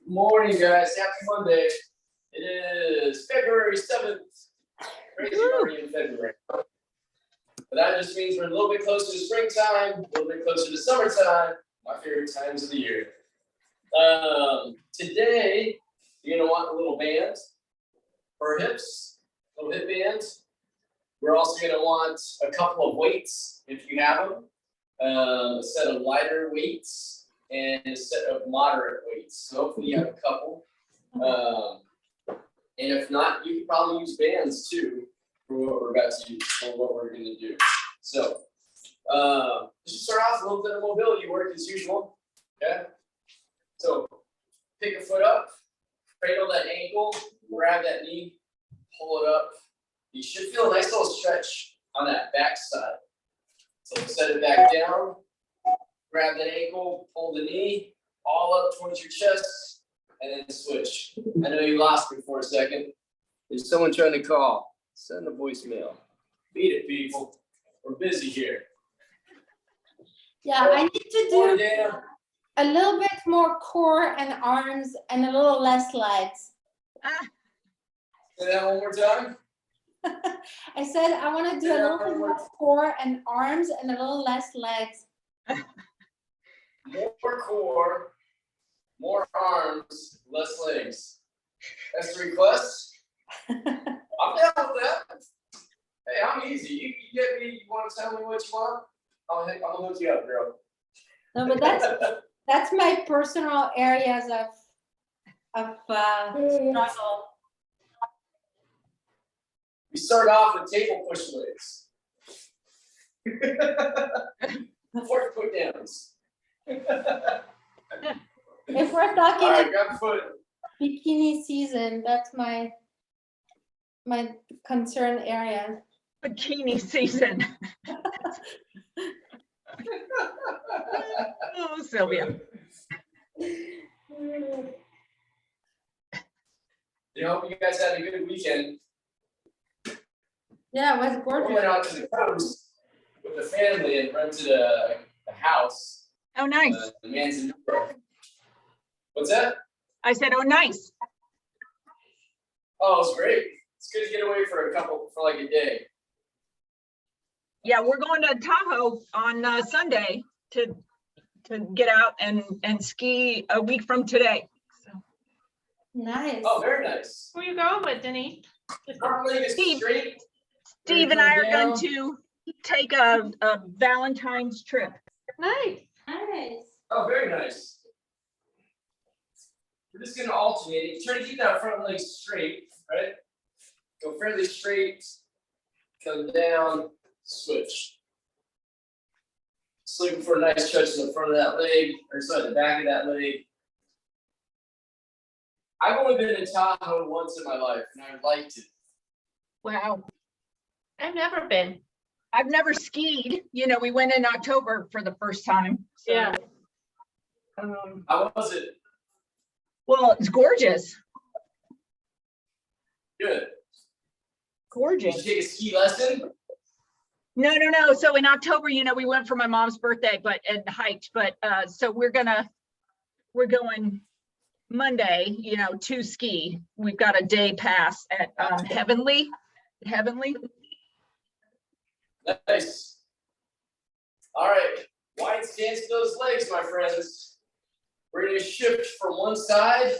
Morning, guys. Happy Monday. It is February 7th. Crazy already in February. But that just means we're a little bit closer to springtime, a little bit closer to summertime, my favorite times of the year. Today, you're going to want a little band for hips, a little hip band. We're also going to want a couple of weights, if you have them, a set of lighter weights, and a set of moderate weights. So hopefully you have a couple. And if not, you can probably use bands too for what we're about to use, for what we're going to do. So just start off with a little bit of mobility work as usual. Okay. So pick a foot up, cradle that ankle, grab that knee, pull it up. You should feel a nice little stretch on that back side. So set it back down, grab that ankle, pull the knee, all up towards your chest, and then switch. I know you lost me for a second. There's someone trying to call. Send a voicemail. Beat it, people. We're busy here. Yeah, I need to do a little bit more core and arms and a little less legs. Say that one more time. I said I want to do a little bit more core and arms and a little less legs. More core, more arms, less legs. That's the request. I'm down with that. Hey, I'm easy. You get me. You want to tell me what you want? I'm gonna hook you up, girl. No, but that's my personal areas of struggle. We start off with table push legs. 4 foot downs. If we're talking All right, grab a foot. bikini season, that's my concern area. Bikini season. Oh, Sylvia. Hope you guys had a good weekend. Yeah, it was We gorgeous. went out to the coast with the family and rented a house. Oh, nice. The man's in New York. What's that? I said, oh, nice. Oh, it's great. It's good to get away for like a day. Yeah, we're going to Tahoe on Sunday to get out and ski a week from today. So. Nice. Oh, very nice. Who are you going with, Denise? Front leg is Steve. straight. Steve and I are going to take a Valentine's trip. Nice. Nice. Oh, very nice. We're just going to alternate it. Try to keep that front leg straight, right? Go fairly straight, come down, switch. Just looking for a nice stretch in the front of that leg, or sorry, the back of that leg. I've only been in Tahoe once in my life, and I liked it. Wow. I've never been. I've never skied. You know, we went in October for the first time. So, Yeah. How was it? Well, it's gorgeous. Good. Gorgeous. Did you take a ski lesson? No. So in October, you know, we went for my mom's birthday, and hiked. But so we're going Monday, you know, to ski. We've got a day pass at Heavenly. Nice. All right. Wide stance to those legs, my friends. We're going to shift from one side,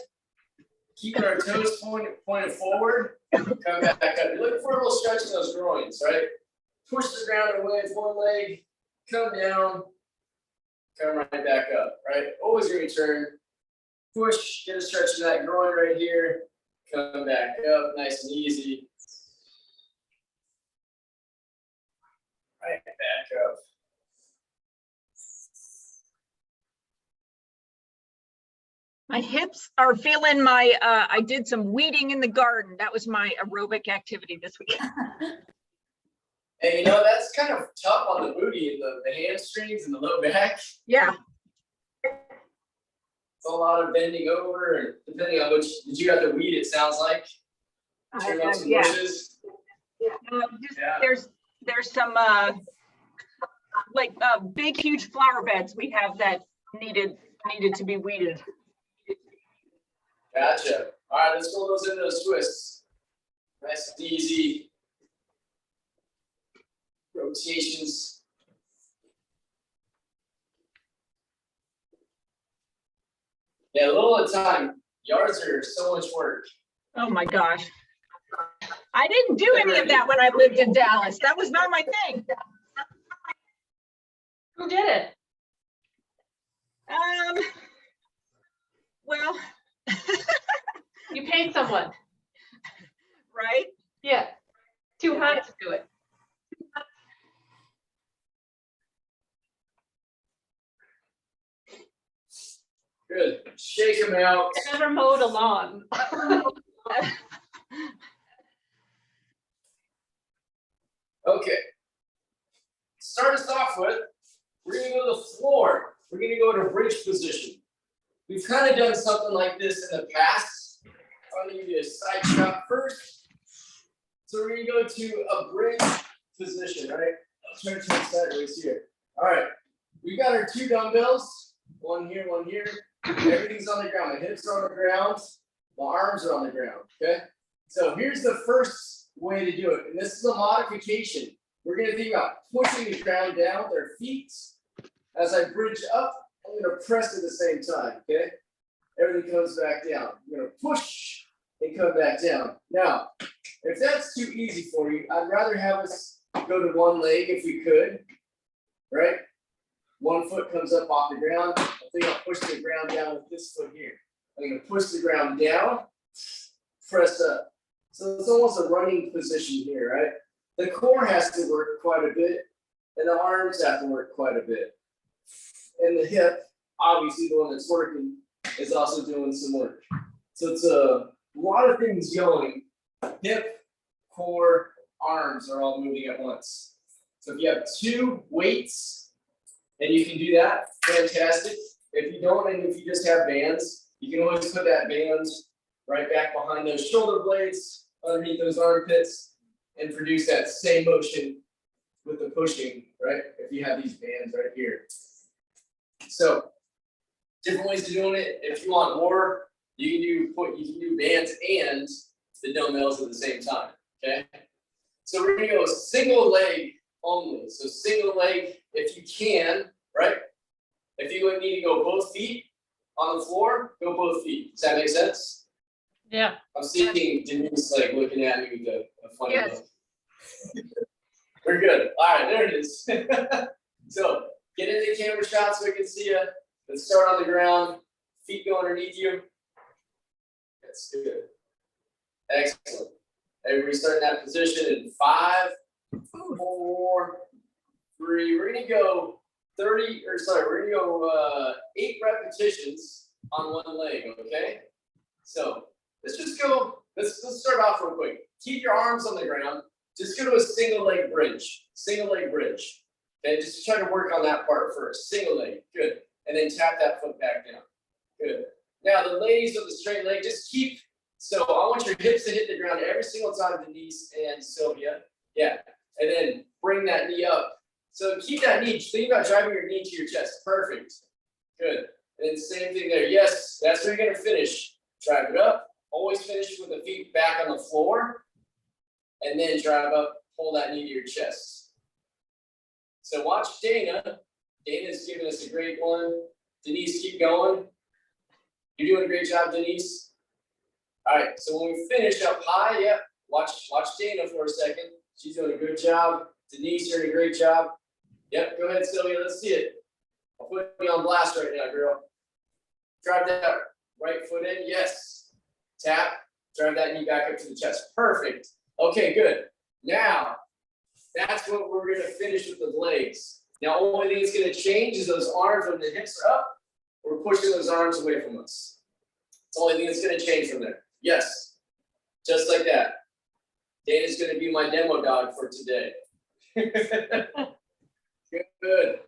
keeping our toes pointed forward. Come back up. You're looking for a little stretch in those groins, right? Push the ground away with one leg, come down, come right back up, right? Always return. Push, get a stretch in that groin right here. Come back up, nice and easy. Right back up. My hips are feeling my, I did some weeding in the garden. That was my aerobic activity this week. And you know, that's kind of tough on the booty and the hamstrings and the low back. Yeah. It's a lot of bending over, and depending on which, did you got the weed, it sounds like? Turn up some Yeah. bushes. Yeah. There's some big, huge flower beds we have that needed to be weeded. Gotcha. All right, let's roll those into those twists. Nice and easy. Rotations. Yeah, a little at a time. Yards are so much work. Oh my gosh. I didn't do any of that when I lived in Dallas. That was not my thing. Who did it? Well, You paid someone. right? Yeah. Too hot to do it. Good. Shake them out. I never mowed a lawn. Okay. Start us off with, we're gonna go to the floor. We're gonna go to bridge position. We've kind of done something like this in the past. I'm gonna give you a side shot first. So we're gonna go to a bridge position, right? I'll try to turn sideways here. All right. We got our 2 dumbbells, one here, one here. Everything's on the ground. My hips are on the ground. My arms are on the ground. Okay. So here's the first way to do it, and this is a modification. We're gonna think about pushing the ground down with our feet. As I bridge up, I'm gonna press at the same time, okay? Everything comes back down. I'm gonna push and come back down. Now, if that's too easy for you, I'd rather have us go to one leg if we could, right? One foot comes up off the ground. I think I'll push the ground down with this foot here. I'm gonna push the ground down, press up. So it's almost a running position here, right? The core has to work quite a bit, and the arms have to work quite a bit. And the hip, obviously the one that's working, is also doing some work. So it's a lot of things going. Hip, core, arms are all moving at once. So if you have 2 weights and you can do that, fantastic. If you don't, and if you just have bands, you can always put that band right back behind those shoulder blades, underneath those armpits, and produce that same motion with the pushing, right? If you have these bands right here. So different ways of doing it. If you want more, you can do bands and the dumbbells at the same time. Okay. So we're gonna go single leg only. So single leg if you can, right? If you need to go both feet on the floor, go both feet. Does that make sense? Yeah. I'm seeing Denise like looking at me with a funny Yes. look. We're good. All right, there it is. So get into the camera shot so we can see you. Let's start on the ground. Feet go underneath you. That's good. Excellent. Everybody start in that position in 5, 4, 3. We're gonna go 8 repetitions on one leg, okay? So let's just go, let's start off real quick. Keep your arms on the ground. Just go to a single leg bridge. Okay, just try to work on that part first. Single leg, good. And then tap that foot back down. Good. Now the ladies with the straight leg, just keep, so I want your hips to hit the ground every single time, Denise and Sylvia. Yeah. And then bring that knee up. So keep that knee, think about driving your knee to your chest. Perfect. Good. And then same thing there. Yes, that's where you're gonna finish. Drive it up. Always finish with the feet back on the floor. And then drive up, pull that knee to your chest. So watch Dana. Dana's giving us a great one. Denise, keep going. You're doing a great job, Denise. All right, so when we finish up high, yep, watch Dana for a second. She's doing a good job. Denise, you're doing a great job. Yep, go ahead, Sylvia, let's see it. I'll put you on blast right now, girl. Drive that right foot in, yes. Tap, drive that knee back up to the chest. Perfect. Okay, good. Now, that's what we're gonna finish with the legs. Now, only thing that's gonna change is those arms when the hips are up, we're pushing those arms away from us. It's the only thing that's gonna change from there. Yes, just like that. Dana's gonna be my demo dog for today. Good.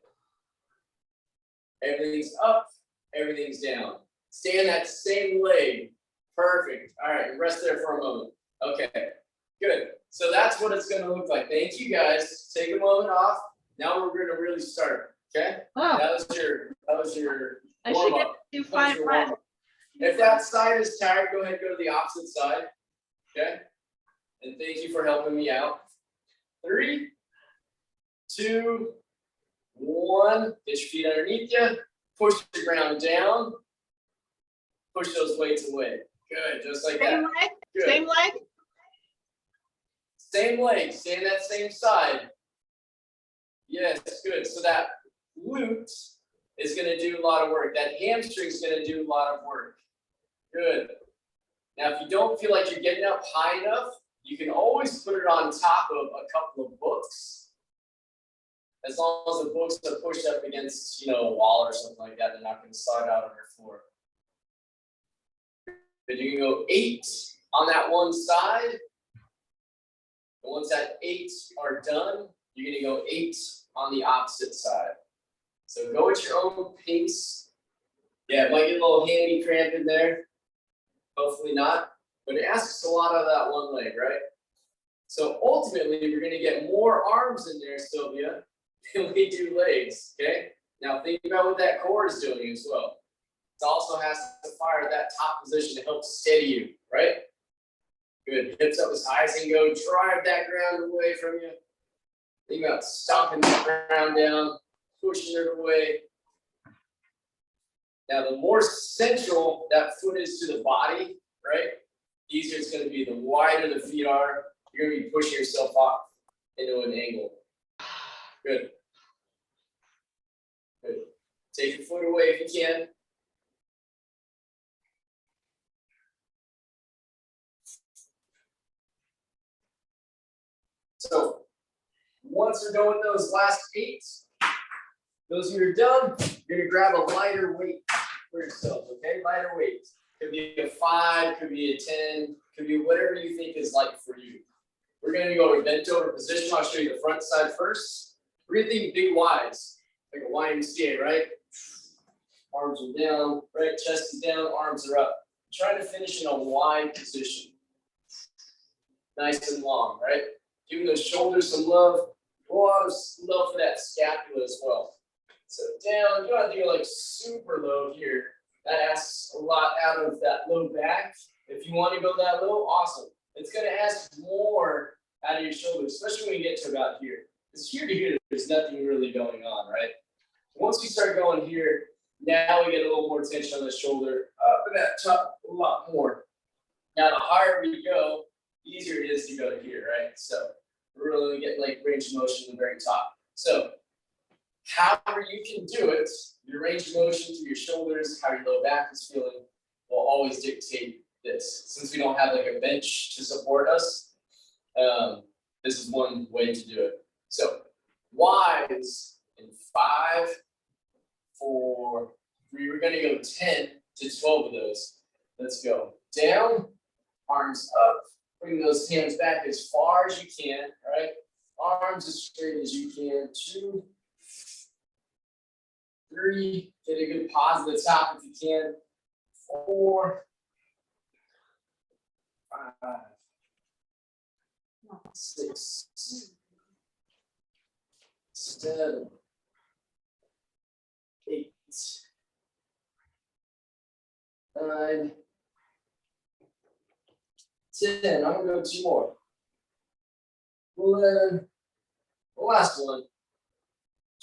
Everything's up, everything's down. Stay on that same leg. Perfect. All right, rest there for a moment. Okay, good. So that's what it's gonna look like. Thank you guys. Take a moment off. Now we're gonna really start. Okay? Oh, That was your I should warm get up. to do 5 reps. If that side is tired, go ahead and go to the opposite side. Okay? And thank you for helping me out. 3, 2, 1. Get your feet underneath you. Push the ground down. Push those weights away. Good, just like Same that. leg, Good. same leg? Same leg, stay on that same side. Yes, good. So that glute is going to do a lot of work. That hamstring is going to do a lot of work. Good. Now, if you don't feel like you're getting up high enough, you can always put it on top of a couple of books. As long as the books are pushed up against, a wall or something like that, they're not going to slide out on your floor. But you can go 8 on that one side. And once that 8 are done, you're going to go 8 on the opposite side. So go at your own pace. Yeah, it might get a little handy cramp in there. Hopefully not. But it asks a lot of that one leg, right? So ultimately, we're going to get more arms in there, Sylvia, than we do legs, okay? Now think about what that core is doing as well. It also has to fire that top position to help steady you, right? Good, hips up as high as you can go, drive that ground away from you. Think about stomping the ground down, pushing it away. Now, the more central that foot is to the body, right? The easier it's going to be. The wider the feet are, you're going to be pushing yourself off into an angle. Good. Good. Take your foot away if you can. So, once you're done with those last 8, those who are done, you're going to grab a lighter weight for yourself, okay? Lighter weight. Could be a 5, could be a 10, could be whatever you think is light for you. We're going to go to bent over position. I'll show you the front side first. We're going to think big Ys, like a YMCA, right? Arms are down, right? Chest is down, arms are up. Try to finish in a Y position. Nice and long, right? Giving those shoulders some love. A lot of love for that scapula as well. So down, you don't have to go like super low here. That asks a lot out of that low back. If you want to go that low, awesome. It's going to ask more out of your shoulders, especially when you get to about here. Because here to here, there's nothing really going on, right? Once we start going here, now we get a little more tension on the shoulder, up and that top a lot more. Now, the higher we go, the easier it is to go to here, right? So we're really getting like range of motion in the very top. So however you can do it, your range of motion through your shoulders, how your low back is feeling, will always dictate this. Since we don't have like a bench to support us, this is one way to do it. So Ys in 5, 4, 3, we're gonna go 10 to 12 of those. Let's go. Down, arms up, bring those hands back as far as you can, right? Arms as straight as you can. 2, 3, get a good pause at the top if you can. 4, 5, 6, 7, 8, 9, 10. I'm gonna go 2 more. 11. The last one.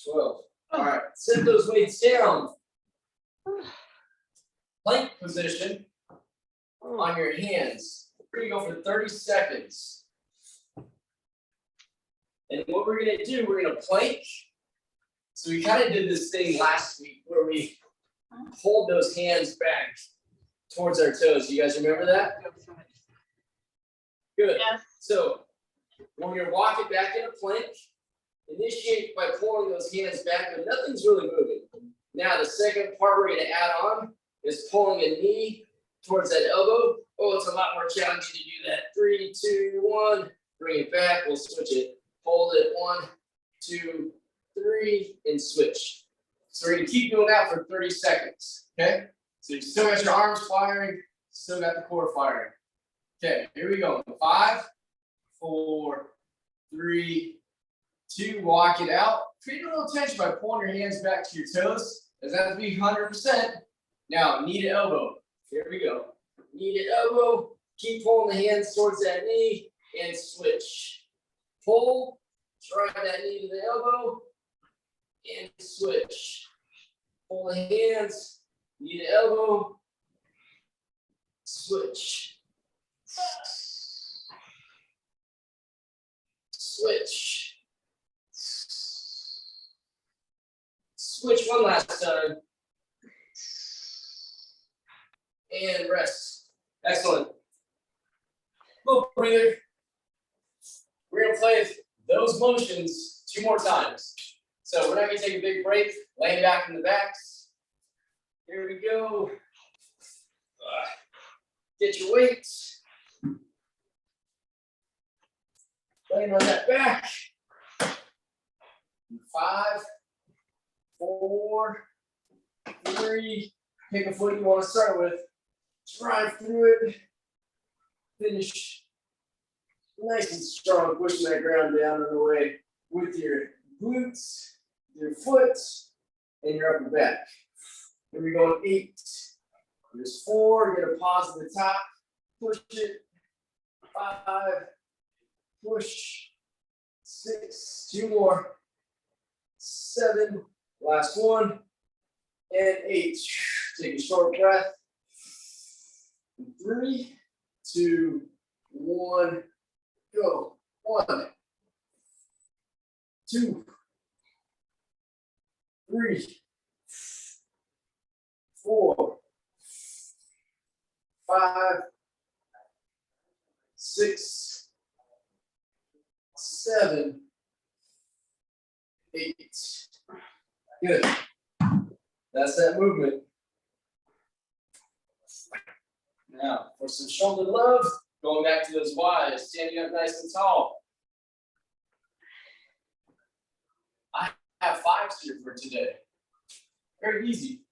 12. All right, set those weights down. Plank position on your hands. We're gonna go for 30 seconds. And what we're gonna do, we're gonna plank. So we kind of did this thing last week where we hold those hands back towards our toes. You guys remember that? Good. Yes. So when you're walking back in a plank, initiate by pulling those hands back, but nothing's really moving. Now, the second part we're going to add on is pulling a knee towards that elbow. Oh, it's a lot more challenging to do that. 3, 2, 1. Bring it back. We'll switch it. Hold it. 1, 2, 3, and switch. So we're going to keep doing that for 30 seconds. Okay? So you still got your arms firing, still got the core firing. Okay, here we go. 5, 4, 3, 2, walk it out. Create a little tension by pulling your hands back to your toes. Doesn't have to be 100%. Now, knee to elbow. Here we go. Knee to elbow, keep pulling the hands towards that knee and switch. Pull, drive that knee to the elbow and switch. Pull the hands, knee to elbow, switch. Switch. Switch one last time. And rest. Excellent. Little breather. We're gonna play those motions 2 more times. So we're not gonna take a big break, laying back in the backs. Here we go. Get your weights. Laying on that back. 5, 4, 3. Pick a foot you want to start with. Drive through it. Finish nice and strong, pushing that ground down and away with your glutes, your foot, and your upper back. Here we go, 8. There's 4, get a pause at the top, push it. 5, push. 6, 2 more. 7, last one. And 8. Take a short breath. 3, 2, 1, go. 1, 2, 3, 4, 5, 6, 7, 8. Good. That's that movement. Now, for some shoulder love, going back to those Ys, standing up nice and tall. I have 5s here for today. Very easy.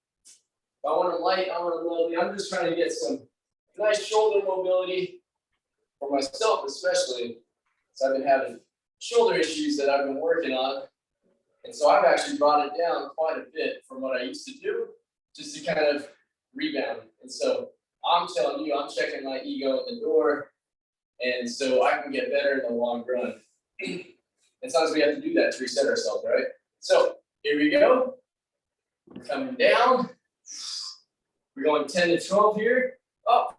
I want them light, I want them low. I'm just trying to get some nice shoulder mobility for myself, especially. So I've been having shoulder issues that I've been working on. And so I've actually brought it down quite a bit from what I used to do, just to kind of rebound. And so I'm telling you, I'm checking my ego in the door, and so I can get better in the long run. And sometimes we have to do that to reset ourselves, right? So here we go. We're coming down. We're going 10 to 12 here. Up.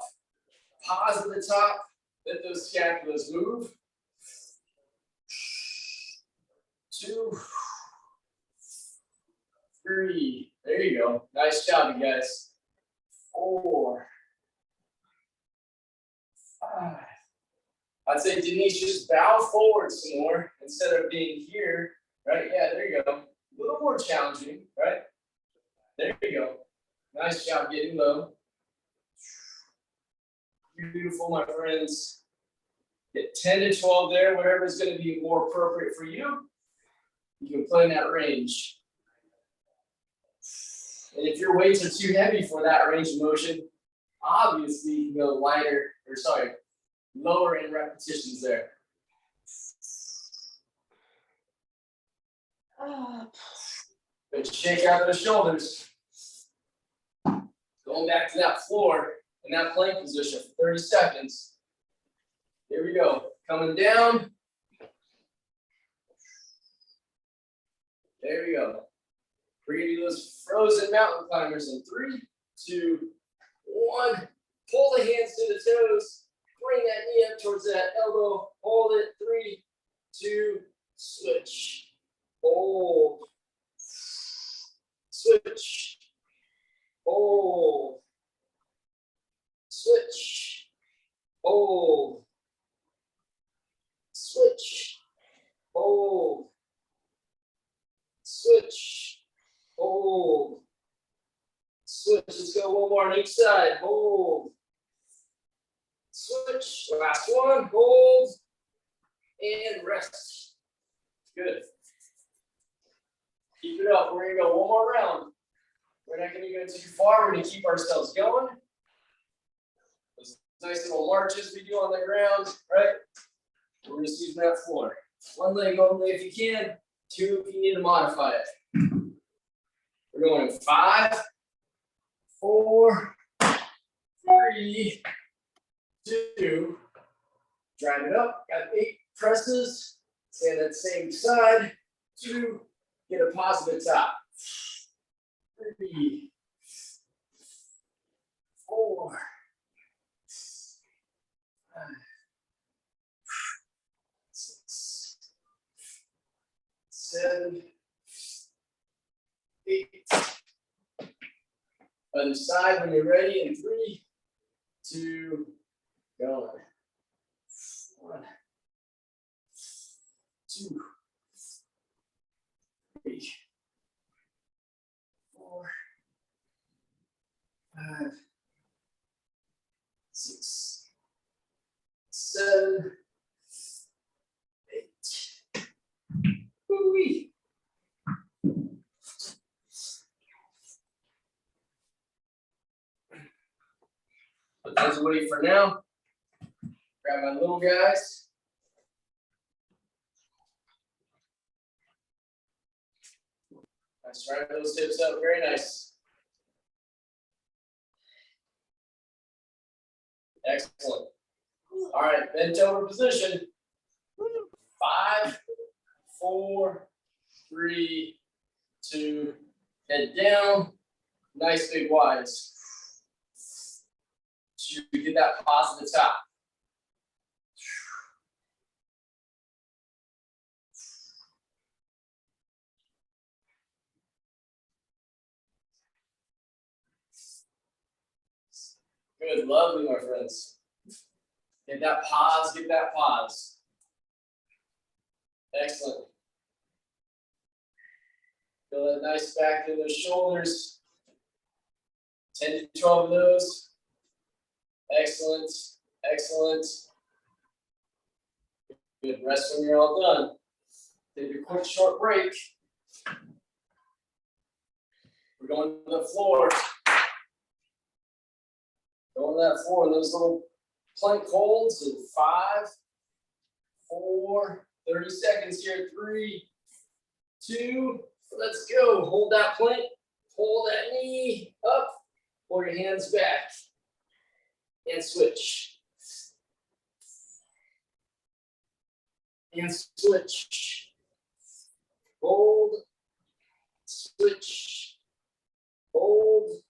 Pause at the top. Let those scapulas move. 2, 3. There you go. Nice job, you guys. 4, 5. I'd say, Denise, just bow forward some more instead of being here, right? Yeah, there you go. A little more challenging, right? There you go. Nice job getting low. Beautiful, my friends. Get 10 to 12 there, whatever is going to be more appropriate for you. You can play in that range. And if your weights are too heavy for that range of motion, obviously you can go lower in repetitions there. But shake out those shoulders. Going back to that floor in that plank position for 30 seconds. Here we go. Coming down. There we go. We're gonna do those frozen mountain climbers in 3, 2, 1. Pull the hands to the toes. Bring that knee up towards that elbow. Hold it. 3, 2, switch. Hold. Switch. Hold. Switch. Hold. Switch. Hold. Switch. Hold. Switch. Let's go one more on each side. Hold. Switch. Last one. Hold. And rest. Good. Keep it up. We're gonna go one more round. We're not gonna go too far. We're gonna keep ourselves going. Those nice little marches we do on the ground, right? We're just using that floor. One leg only if you can. 2 if you need to modify it. We're going 5, 4, 3, 2, drive it up, got 8 presses, stand at the same side, 2, get a positive top. 3, 4, 5, 6, 7, 8. Other side when you're ready in 3, 2, go. 1, 2, 3, 4, 5, 6, 7, 8. Woo-wee. Put those away for now. Grab my little guys. Nice, drive those hips up, very nice. Excellent. All right, bent over position. 5, 4, 3, 2, head down. Nice big wides. You get that positive top. Good, lovely, my friends. Get that pause, get that pause. Excellent. Feel that nice back in those shoulders. 10 to 12 of those. Excellent, excellent. Good, rest when you're all done. Take a quick short break. We're going to the floor. Go on that floor, those little plank holds in 5, 4, 30 seconds here. 3, 2, let's go. Hold that plank, hold that knee up, pull your hands back, and switch. And switch. Hold, switch, hold,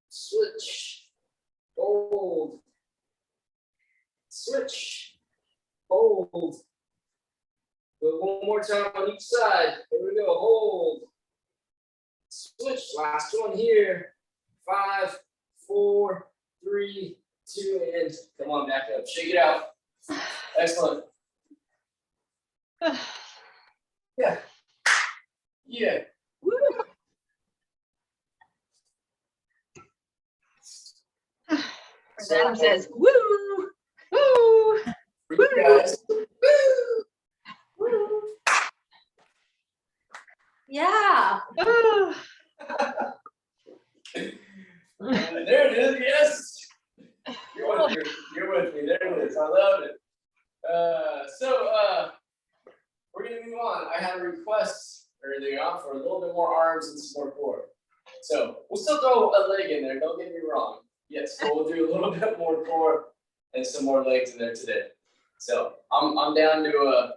switch, hold, switch, hold. Go one more time on each side. Here we go. Hold, switch. Last one here. 5, 4, 3, 2, and come on, back up. Shake it out. Excellent. Yeah. Yeah. Woo. As Adam says, woo, woo. For you guys. Woo! Woo! Yeah. There it is, yes. You're with me. There it is. I love it. We're gonna move on. I had a request earlier on for a little bit more arms and some more core. So we'll still throw a leg in there. Don't get me wrong. Yes, but we'll do a little bit more core and some more legs in there today. So I'm down to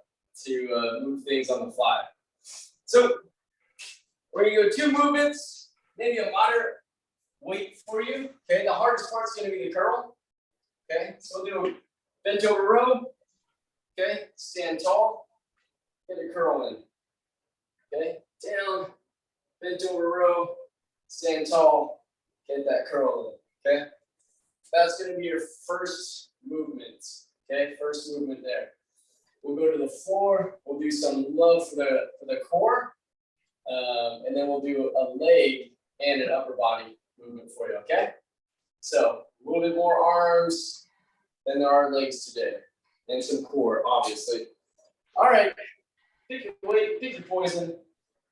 move things on the fly. So we're gonna go 2 movements, maybe a moderate weight for you. Okay, the hardest part's gonna be the curl. Okay, so we'll do bent over row. Okay, stand tall, get a curl in. Okay, down, bent over row, stand tall, get that curl in. Okay, that's gonna be your first movement. Okay, first movement there. We'll go to the floor. We'll do some love for the core, and then we'll do a leg and an upper body movement for you. Okay, so a little bit more arms than there are legs today, and some core, obviously. All right, pick your weight, pick your poison.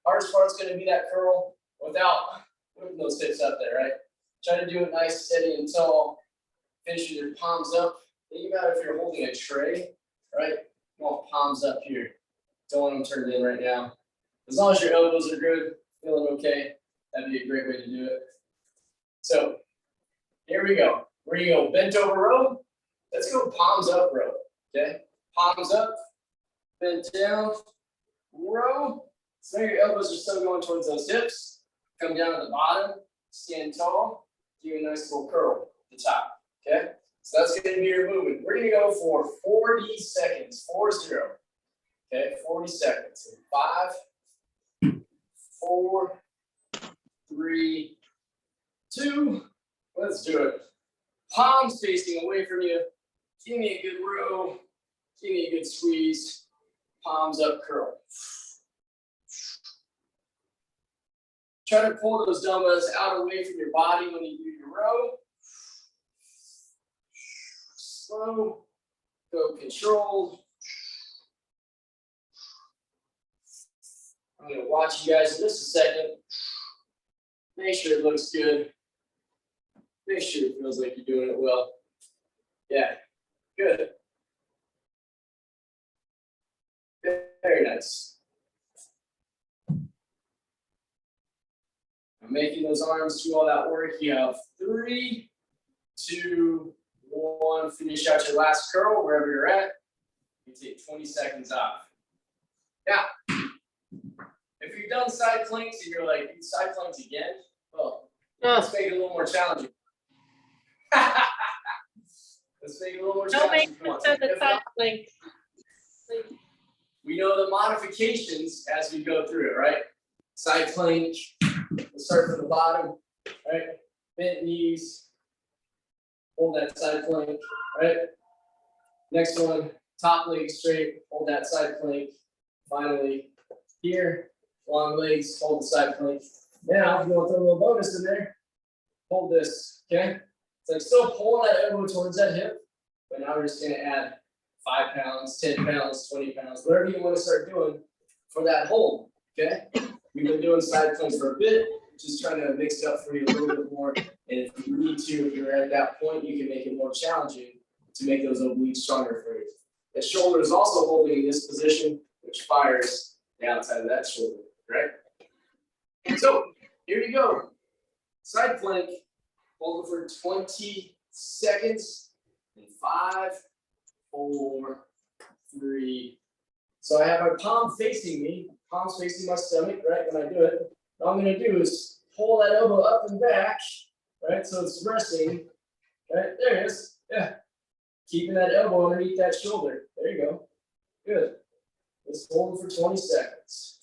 Hardest part's going to be that curl without whipping those hips up there, right? Try to do it nice, steady, and tall. Finish with your palms up. Think about if you're holding a tray, right? You want palms up here. Don't want them turned in right now. As long as your elbows are good, feeling okay, that'd be a great way to do it. So Here we go. We're gonna go bent over row. Let's go palms up row, okay? Palms up, bent down, row. So your elbows are still going towards those hips. Come down to the bottom, stand tall, do a nice little curl at the top, okay? So that's gonna be your movement. We're gonna go for 40 seconds, 40. Okay, 40 seconds. 5, 4, 3, 2, let's do it. Palms facing away from you. Give me a good row. Give me a good squeeze. Palms up, curl. Try to pull those dumbbells out away from your body when you do your row. Slow, go controlled. I'm gonna watch you guys in just a second. Make sure it looks good. Make sure it feels like you're doing it well. Yeah, good. Very nice. I'm making those arms do all that work. You have 3, 2, 1. Finish out your last curl wherever you're at. You take 20 seconds off. Now, if you've done side planks and you're like, side planks again, well, let's make it a little more challenging. Let's make it a little more Don't make challenging. Come on, the take it side up. planks. We know the modifications as we go through it, right? Side plank, we'll start from the bottom, right? Bent knees, hold that side plank, right? Next one, top leg straight, hold that side plank. Finally, here, long legs, hold the side plank. Now, if you want to throw a little bonus in there, hold this, okay? It's like still pulling that elbow towards that hip, but now we're just gonna add 5 pounds, 10 pounds, 20 pounds, whatever you want to start doing for that hold, okay? We've been doing side planks for a bit, just trying to mix it up for you a little bit more. And if you need to, if you're at that point, you can make it more challenging to make those obliques stronger for you. The shoulder is also holding in this position, which fires the outside of that shoulder, right? So here you go. Side plank, hold it for 20 seconds in 5, 4, 3. So I have my palm facing me, palms facing my stomach, right? When I do it, what I'm gonna do is pull that elbow up and back, right? So it's resting, right? There it is, yeah. Keeping that elbow underneath that shoulder. There you go. Good. Let's hold it for 20 seconds.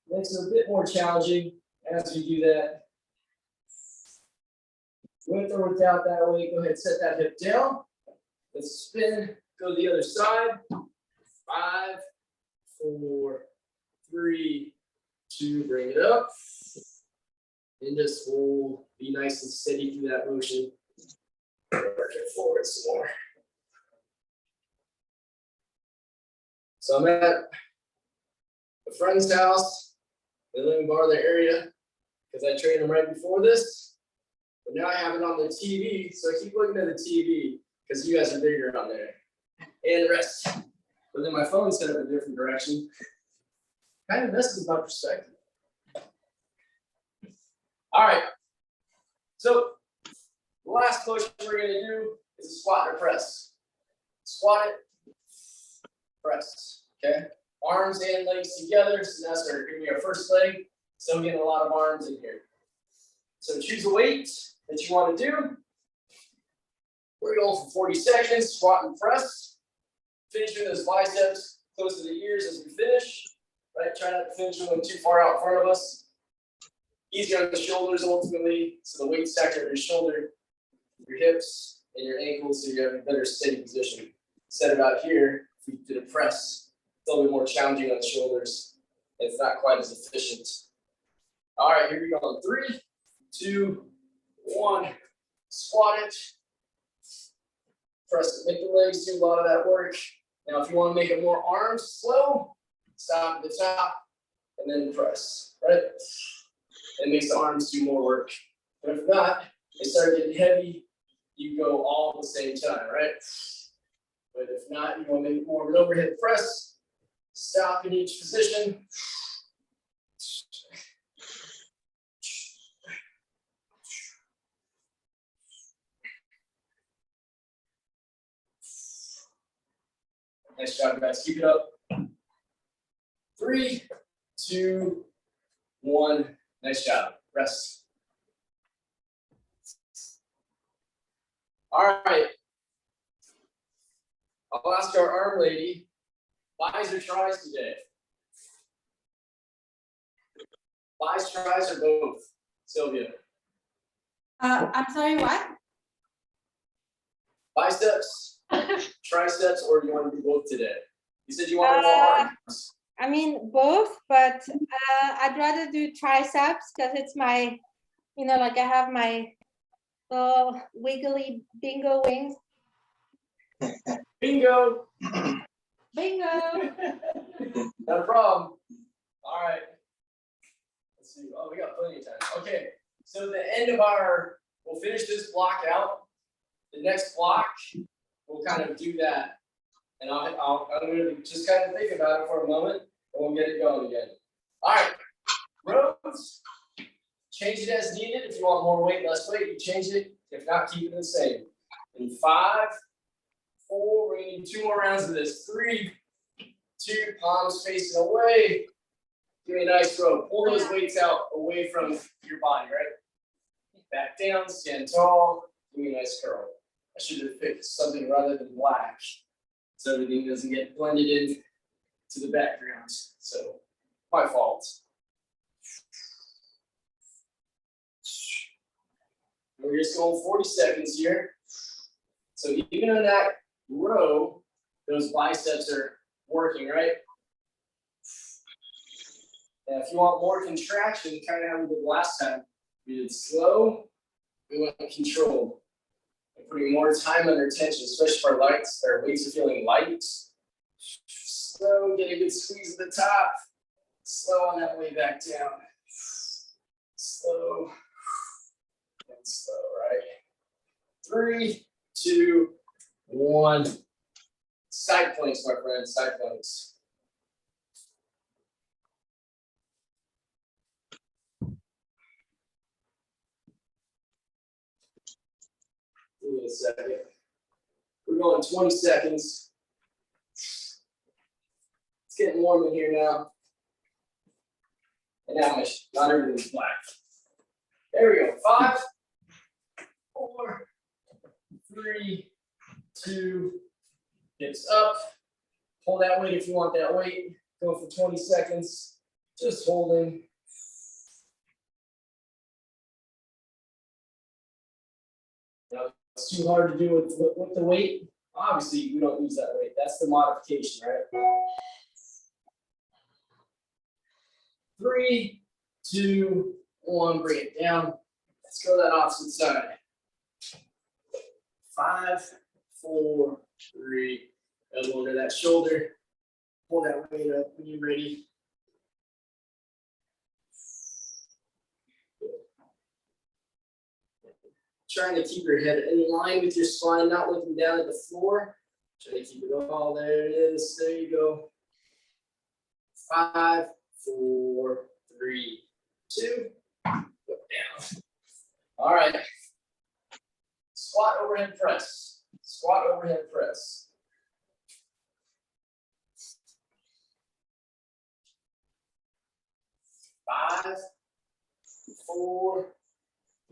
Makes it a bit more challenging as we do that. With or without that weight, go ahead, set that hip down. Let's spin, go to the other side. 5, 4, 3, 2, bring it up. And just hold, be nice and steady through that motion. Work it forward some more. So I'm at a friend's house. They live in Bartlett area because I trained them right before this. But now I have it on the TV, so I keep looking at the TV because you guys are bigger on there. And rest. But then my phone's set up a different direction. Kind of messes with my perspective. All right. So the last push we're going to do is a squat or press. Squat it, press. Okay. Arms and legs together. So that's going to be our first leg. Still getting a lot of arms in here. So choose a weight that you want to do. We're going for 40 seconds, squat and press. Finishing those biceps close to the ears as we finish. Right, try not to finish them too far out in front of us. Easy on the shoulders ultimately, so the weight stacked on your shoulder, your hips, and your ankles, so you have a better steady position. Set about here, if we did a press, it's a little bit more challenging on the shoulders. It's not quite as efficient. All right, here we go on 3, 2, 1. Squat it. Press, make the legs do a lot of that work. Now, if you want to make it more arms slow, stop at the top and then press, right? It makes the arms do more work. But if not, they start getting heavy, you go all at the same time, right? But if not, you want to make more of an overhead press, stop in each position. Nice job, guys. Keep it up. 3, 2, 1. Nice job. Rest. All right. I'll ask our arm lady, buys or tries today? Buys, tries, or both? Sylvia. I'm sorry, what? Biceps, triceps, or do you want to do both today? You said you wanted more arms. I mean, both, but I'd rather do triceps because it's my, like I have my little wiggly bingo wings. Bingo. Bingo. Not a problem. All right. Let's see. Oh, we got plenty of time. Okay. So the end of we'll finish this block out. The next block, we'll kind of do that. And I'm going to just kind of think about it for a moment, and we'll get it going again. All right. Rows. Change it as needed. If you want more weight, less weight, you change it. If not, keep it the same. In 5, 4, we're going to need 2 more rounds of this. 3, 2, palms facing away. Give me a nice row. Pull those weights out away from your body, right? Back down, stand tall. Give me a nice curl. I should have picked something rather than black, so everything doesn't get blended in to the background. So, my fault. We're just going 40 seconds here. So even in that row, those biceps are working, right? And if you want more contraction, kind of how we did last time, we did slow, we went controlled. And putting more time under tension, especially if our weights are feeling light. Slow, get a good squeeze at the top. Slow on that way back down. Slow. And slow, right? 3, 2, 1. Side planks, my friends, side planks. Give me a second. We're going 20 seconds. It's getting warm in here now. And now not everything's black. There we go. 5, 4, 3, 2, hips up. Pull that weight if you want that weight. Go for 20 seconds. Just holding. Now, it's too hard to do with the weight. Obviously, we don't use that weight. That's the modification, right? 3, 2, 1. Bring it down. Let's go to that opposite side. 5, 4, 3. Elbow under that shoulder. Pull that weight up when you're ready. Trying to keep your head in line with your spine, not looking down at the floor. Try to keep it all. There it is. There you go. 5, 4, 3, 2. Put down. All right. Squat overhead press. Squat overhead press. 5, 4,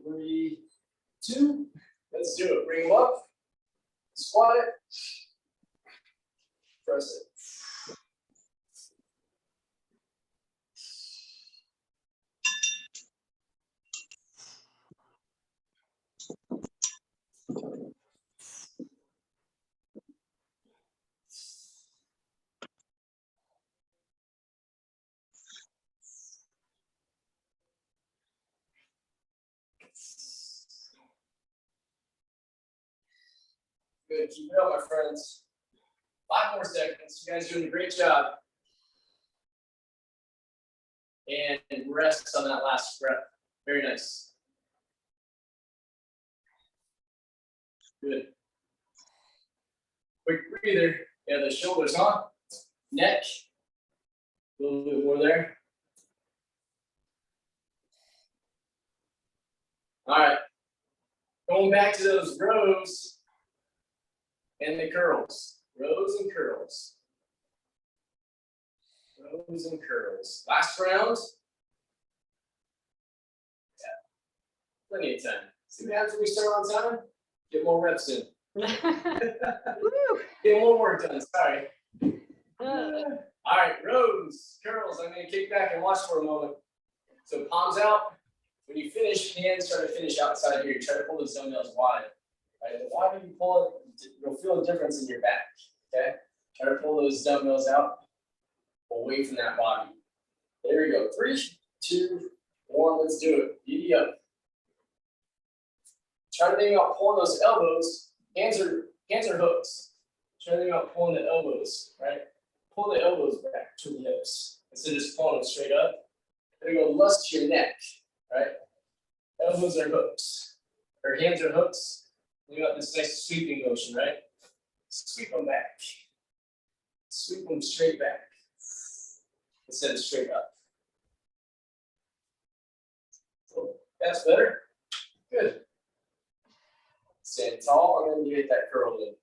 3, 2. Let's do it. Bring them up. Squat it. Press it. Good. Keep it up, my friends. 5 more seconds. You guys are doing a great job. And rest on that last breath. Very nice. Good. Quick breather. Yeah, the shoulders on. Neck. A little bit more there. All right. Going back to those rows and the curls. Rows and curls. rows and curls. Last round. Yeah. Plenty of time. See what happens when we start on time? Get more reps in. Woo. Get more work done, sorry. All right, rows, curls. I'm gonna kick back and watch for a moment. So palms out. When you finish, hands try to finish outside here. Try to pull those dumbbells wide. Right? The wider you pull it, you'll feel a difference in your back. Okay? Try to pull those dumbbells out away from that body. There we go. 3, 2, 1. Let's do it. Giddy up. Try to think about pulling those elbows. Hands are hooks. Try to think about pulling the elbows, right? Pull the elbows back to the hips instead of just pulling them straight up. There you go. Lust to your neck, right? Elbows are hooks. Or hands are hooks. You got this nice sweeping motion, right? Sweep them back. Sweep them straight back instead of straight up. So that's better. Good. Stand tall and then you get that curl in.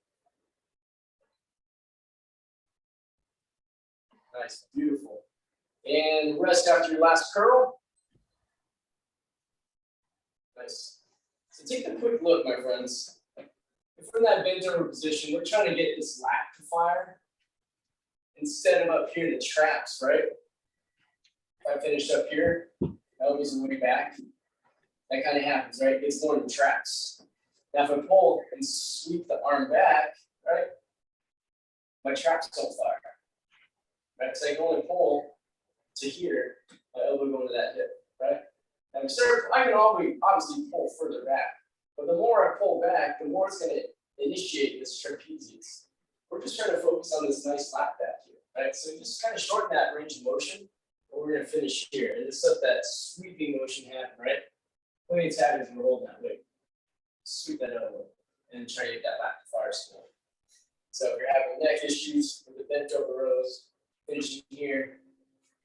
Nice, beautiful. And rest after your last curl. Nice. So take a quick look, my friends. If we're in that bent over position, we're trying to get this lat to fire instead of up here in the traps, right? If I finish up here, elbows are way back. That kind of happens, right? It gets more in the traps. Now if I pull and sweep the arm back, right? My traps don't fire. Right? So I can only pull to here, my elbow going to that hip, right? And I can always obviously pull further back, but the more I pull back, the more it's going to initiate this trapezius. We're just trying to focus on this nice lat back here, right? So just kind of shorten that range of motion, and we're going to finish here and just let that sweeping motion happen, right? Plenty of times we're holding that weight. Sweep that elbow and try to get that lat to fire small. So if you're having neck issues with the bent over rows, finishing here,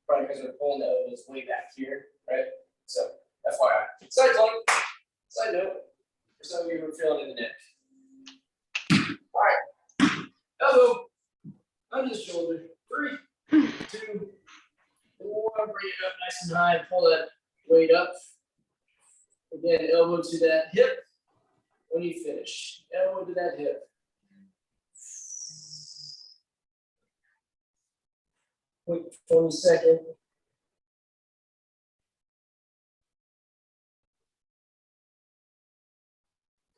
probably because we're pulling the elbows way back here, right? So FYI. Side note, for some of you who are feeling in the neck. All right, elbow under the shoulder. 3, 2, 1. Bring it up nice and high. Pull that weight up. Again, elbow to that hip. When you finish, elbow to that hip. Quick 20-second.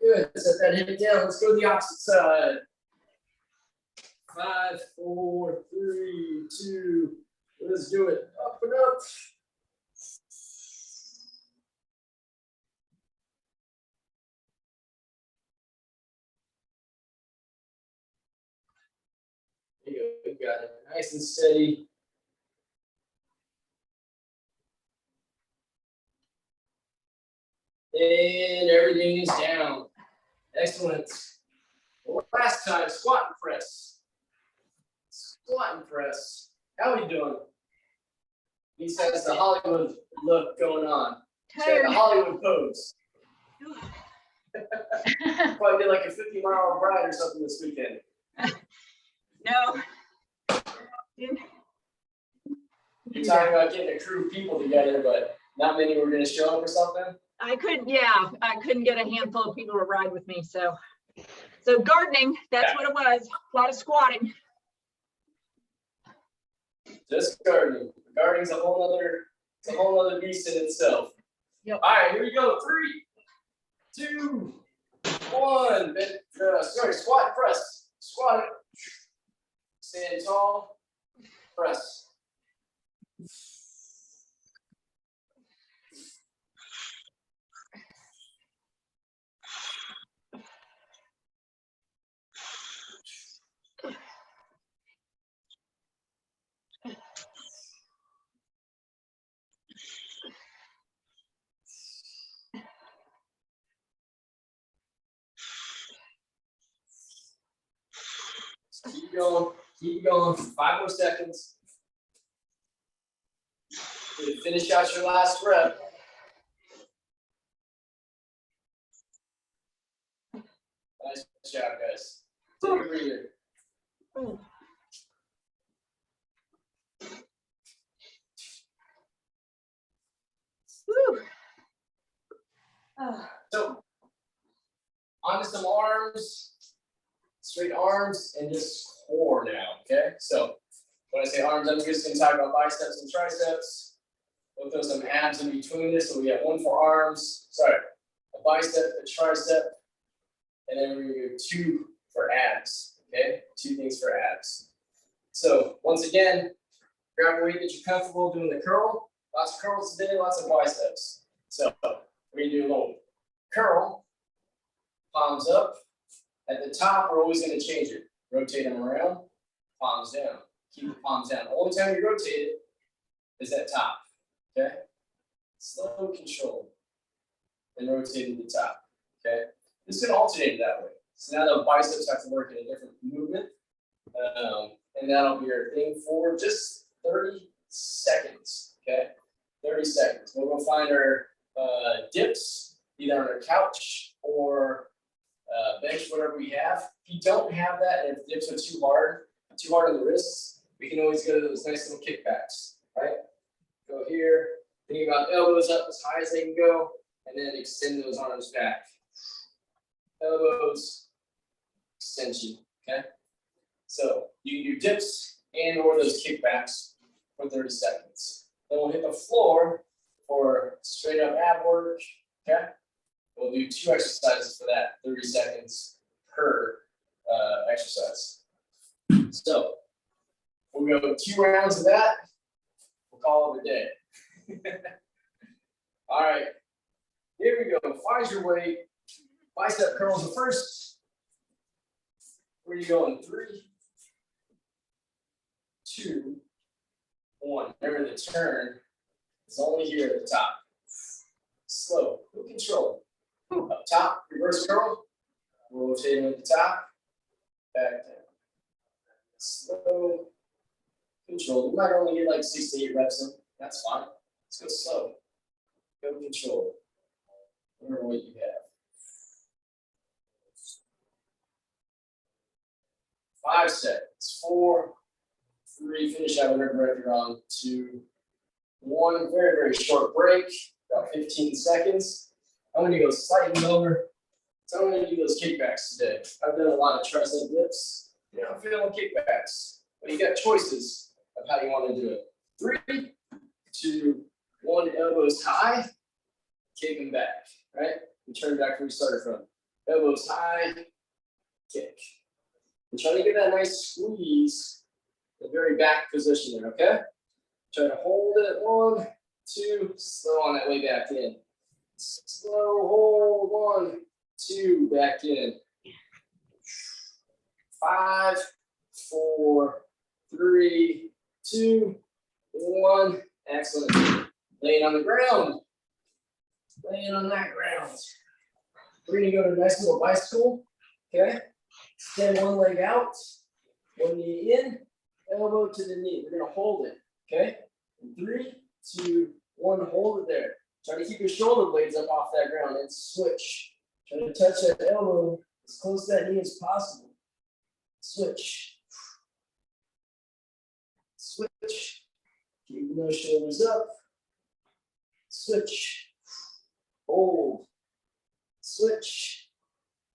Good. Set that hip down. Let's go to the opposite side. 5, 4, 3, 2. Let's do it. Up and up. There you go. You got it. Nice and steady. And everything is down. Excellent. Last time, squat and press. Squat and press. How are we doing? He says the Hollywood look going on. Tired. The Hollywood pose. Probably did like a 50-mile ride or something this weekend. No. You're talking about getting a crew of people together, but not many were going to show up or something. I couldn't get a handful of people to ride with me. So gardening, that's what it was. A lot of squatting. Just gardening. Gardening's a whole other beast in itself. Yep. All right, here we go. 3, 2, 1. Squat and press. Squat it. Stand tall. Press. Keep going. Keep going. 5 more seconds. Finish out your last rep. Nice job, guys. Take a breather. Whew. Oh, So, onto some arms, straight arms, and just core now, okay? So, when I say arms, I'm just gonna talk about biceps and triceps. We'll throw some abs in between this, so we have one for arms, sorry, a bicep, a tricep, and then we're gonna do 2 for abs, okay? 2 things for abs. So, once again, grab a weight that you're comfortable doing the curl. Lots of curls today, lots of biceps. So, we're gonna do a little curl, palms up. At the top, we're always gonna change it. Rotate them around, palms down. Keep the palms down. The only time you rotate it is at top, okay? Slow control. And rotate to the top, okay? This is gonna alternate that way. So now the biceps have to work in a different movement. And that'll be our thing for just 30 seconds, okay? 30 seconds. We'll go find our dips, either on our couch or bench, whatever we have. If you don't have that, and if dips are too hard on the wrists, we can always go to those nice little kickbacks, right? Go here, think about elbows up as high as they can go, and then extend those arms back. Elbows, extension, okay? So you can do dips and or those kickbacks for 30 seconds. Then we'll hit the floor for straight up ab work, okay? We'll do 2 exercises for that, 30 seconds per exercise. So we'll go 2 rounds of that. We'll call it a day. All right, here we go. Find your weight. Bicep curls are first. Where are you going? 3, 2, 1. Remember the turn is only here at the top. Slow, no control. Up top, reverse curl. Rotating at the top. Back down. Slow, control. You might only get like 6 to 8 reps in. That's fine. Let's go slow. Go control. Whatever weight you have. 5 seconds. 4, 3. Finish out whatever rep you're on. 2, 1. Very, very short break. About 15 seconds. I'm going to go slightly lower. So I'm going to do those kickbacks today. I've done a lot of tricep dips. I'm feeling kickbacks. But you got choices of how you want to do it. 3, 2, 1. Elbows high. Kick them back. Right? And turn back where we started from. Elbows high. Kick. And try to get that nice squeeze. The very back position there. Okay? Try to hold it. 1, 2. Slow on that way back in. Slow hold. 1, 2. Back in. 5, 4, 3, 2, 1. Excellent. Laying on the ground. Laying on that ground. We're going to go to a nice little bicycle. Okay. Extend one leg out. One knee in. Elbow to the knee. We're going to hold it. Okay. 3, 2, 1. Hold it there. Try to keep your shoulder blades up off that ground and switch. Try to touch that elbow as close to that knee as possible. Switch. Switch. Keep those shoulders up. Switch. Hold. Switch.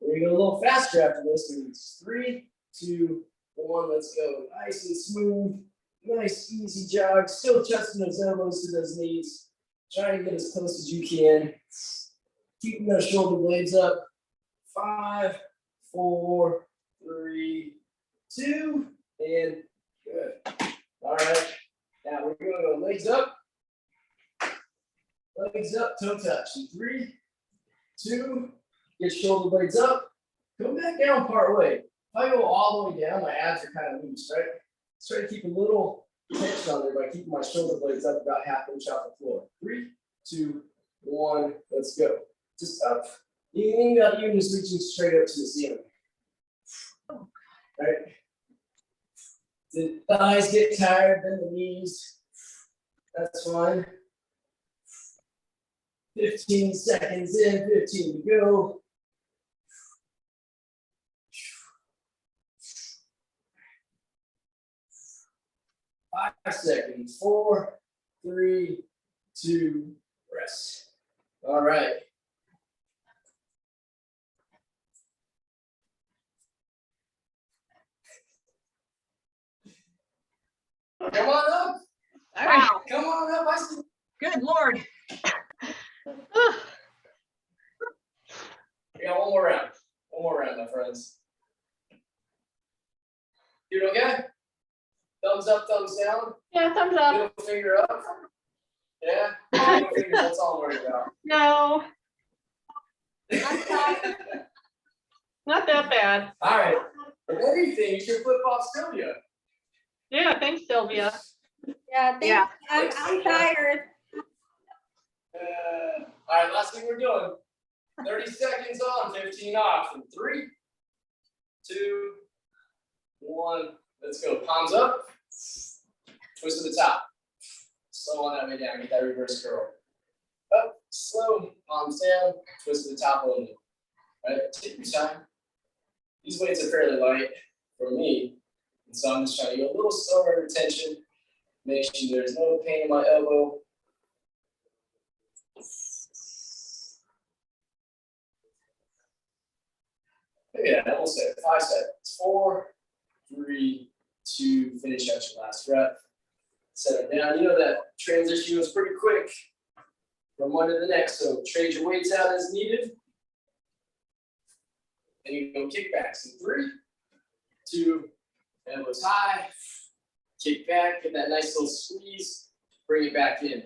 We're gonna go a little faster after this. 3, 2, 1. Let's go. Nice and smooth. Nice, easy jog. Still touching those elbows to those knees. Trying to get as close as you can. Keeping those shoulder blades up. 5, 4, 3, 2, and good. All right. Now we're going to go legs up. Legs up, toe touch. 3, 2, get shoulder blades up. Come back down part way. If I go all the way down, my abs are kind of loose, right? Let's try to keep a little tension on there by keeping my shoulder blades up about half inch off the floor. 3, 2, 1, let's go. Just up. You ain't got even just reaching straight up to the ceiling. Right? The thighs get tired, then the knees. That's fine. 15 seconds in, 15 to go. Five seconds. 4, 3, 2, Rest. All right. Come on up. All right. Wow, Come on up. I see. good Lord. We got one more round. One more round, my friends. You okay? Thumbs up, thumbs down. Yeah, thumbs up. Middle finger up. Yeah. Middle finger. That's all I'm worried about. No, not that bad. All right. If anything, you should flip off Sylvia. Yeah, thanks, Sylvia. Yeah, Yeah. I'm tired. All right, last thing we're doing. 30 seconds on, 15 off. In 3, 2, 1. Let's go. Palms up. Twist to the top. Slow on that way down. Get that reverse curl. Up, slow. Palms down. Twist to the top only. All right, take your time. These weights are fairly light for me, and so I'm just trying to go a little slower in tension. Make sure there's no pain in my elbow. Yeah, almost there. 5 seconds. 4, 3, 2. Finish out your last rep. Set it down. You know that transition was pretty quick from one to the next, so trade your weights out as needed. And you go kickbacks in 3, 2, elbows high, kick back, get that nice little squeeze, bring it back in.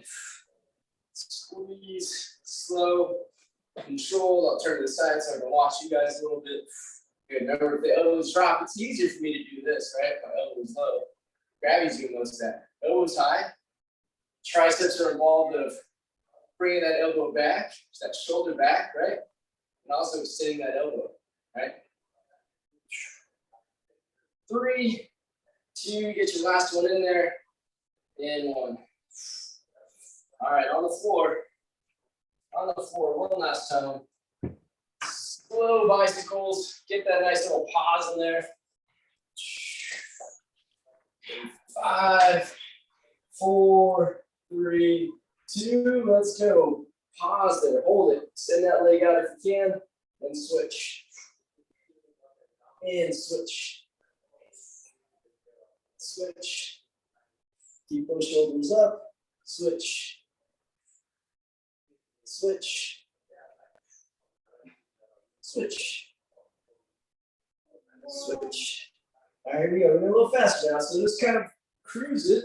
Squeeze, slow, control. I'll turn to the side so I can watch you guys a little bit. Good. Remember, if the elbows drop, it's easier for me to do this, right? My elbows low. Gravity's doing most of that. Elbows high. Triceps are involved of bringing that elbow back, that shoulder back, right? And also extending that elbow, right? 3, 2, get your last one in there, and 1. All right, on the floor. On the floor, one last time. Slow bicycles, get that nice little pause in there. 5, 4, 3, 2, let's go. Pause there, hold it. Send that leg out if you can, and switch. And switch. Switch. Keep those shoulders up. Switch. Switch. Switch. Switch. All right, here we go. We're going a little faster now. So just kind of cruise it,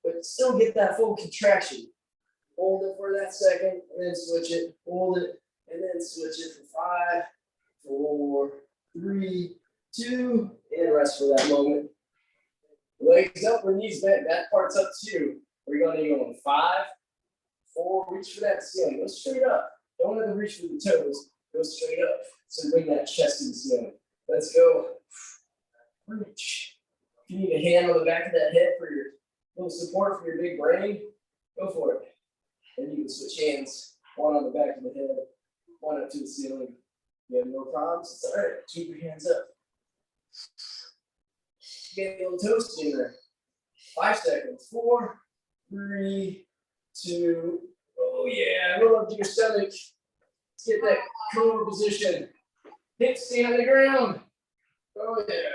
but still get that full contraction. Hold it for that second, and then switch it. Hold it, and then switch it for 5, 4, 3, 2, and rest for that moment. Legs up or knees bent. That part's up to you. We're going to go in 5, 4. Reach for that ceiling. Go straight up. Don't have to reach for the toes. Go straight up. So bring that chest to the ceiling. Let's go. Reach. If you need a hand on the back of that head for your little support for your big brain, go for it. And you can switch hands. One on the back of the head, one up to the ceiling. You have no problems? It's all right. Keep your hands up. Get a little toast in there. 5 seconds. 4, 3, 2. Oh yeah. Roll up to your stomach. Let's get that cobra position. Hips stay on the ground. Oh yeah.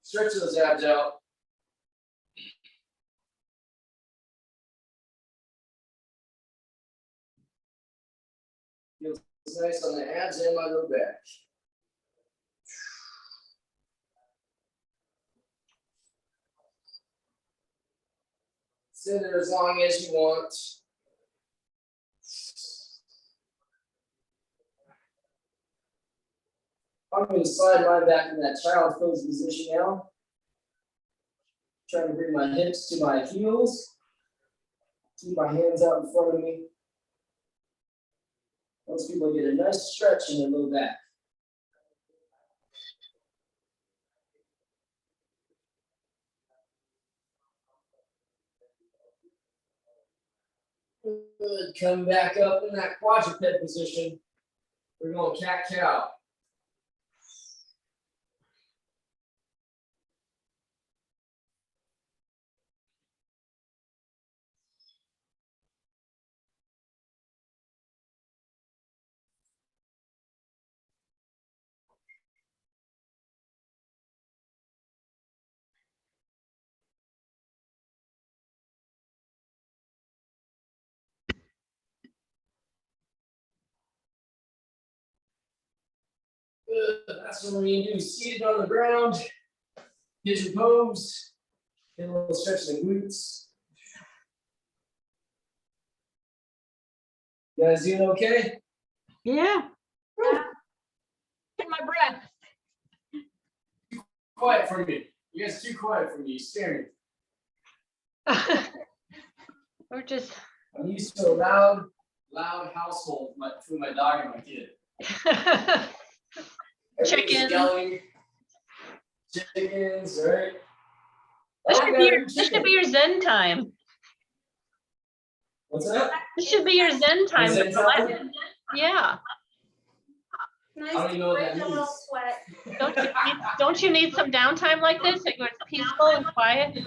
Stretch those abs out. Feels nice on the abs and my low back. Sit there as long as you want. I'm going to slide mine back in that child's pose position now. Trying to bring my hips to my heels. Keep my hands out in front of me. Most people get a nice stretch in their low back. Good. Come back up in that quadruped position. We're going cat-cow. That's what we're gonna do, seated on the ground, pigeon pose, get a little stretch in the glutes. You guys doing okay? Yeah. Get my breath. Quiet for me. You guys are too quiet for me, you scare me. We're just. I'm used to a loud household between my dog and my kid. Everybody's Chickens. Yelling. Chickens, right? This Oh, should we be got a your, new this should chicken. be your Zen time. What's that? This should be your Zen time. Zen time? Yeah. Nice I don't to even know what break that a little means. sweat. Don't you need some downtime like this? Like where it's peaceful and quiet?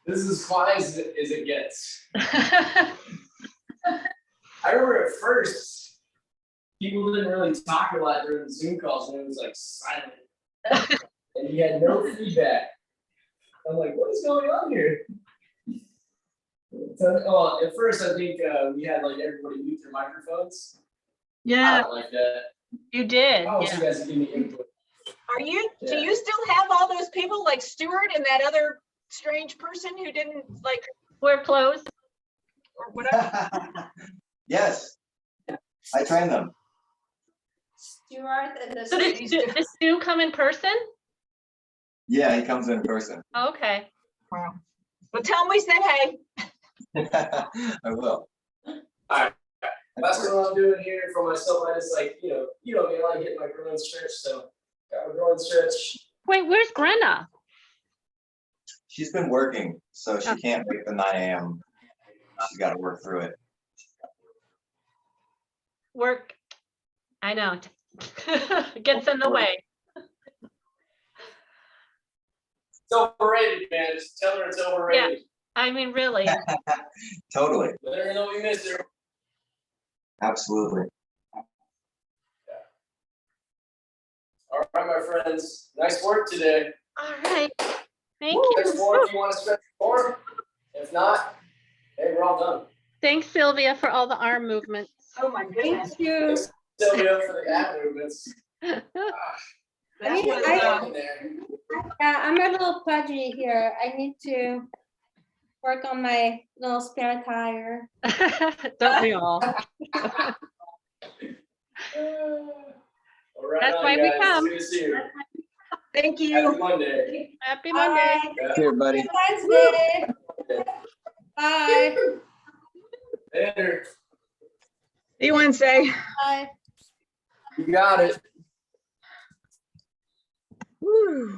This is as quiet as it gets. I remember at first, people didn't really talk a lot during the Zoom calls, and it was like silent. And you had no feedback. I'm like, what is going on here? So, at first, I think we had like everybody mute their microphones. I Yeah, don't like that. you did. I want Yeah. you guys to give me input. Are you, do Yeah. you still have all those people like Stuart and that other strange person who didn't like, We're closed. or whatever? Yes, I train them. Stuart and the. So does Stu come in person? Yeah, he comes in person. Okay. Wow. Well, tell him we said hey. I will. That's what I'm doing here for myself. I just like, you know me, I like getting my groin stretched, so got my groin stretch. Wait, where's Grenna? She's been working, so she can't wait the 9 a.m. She's got to work through it. Work. I know. Gets in the way. It's overrated, man. Just tell her it's overrated. I mean, really. Totally, Let her know we miss her. absolutely. All right, my friends. Nice work today. All right. Thank There's you. more if you want to stretch more. If not, hey, we're all done. Thanks, Sylvia, for all the arm movements. Oh, my goodness. Thank you. Still be up for the ab movements. That mean, was, I- In there. Yeah, I'm a little pudgy here. I need to work on my little spare tire. Don't we all? All right, That's on, why we guys. come. Good to see you. thank Happy you. Monday. Happy Monday. Bye. Yeah. Here, buddy. Wednesday. Bye. Later. See you Wednesday. Bye. You got it. Woo.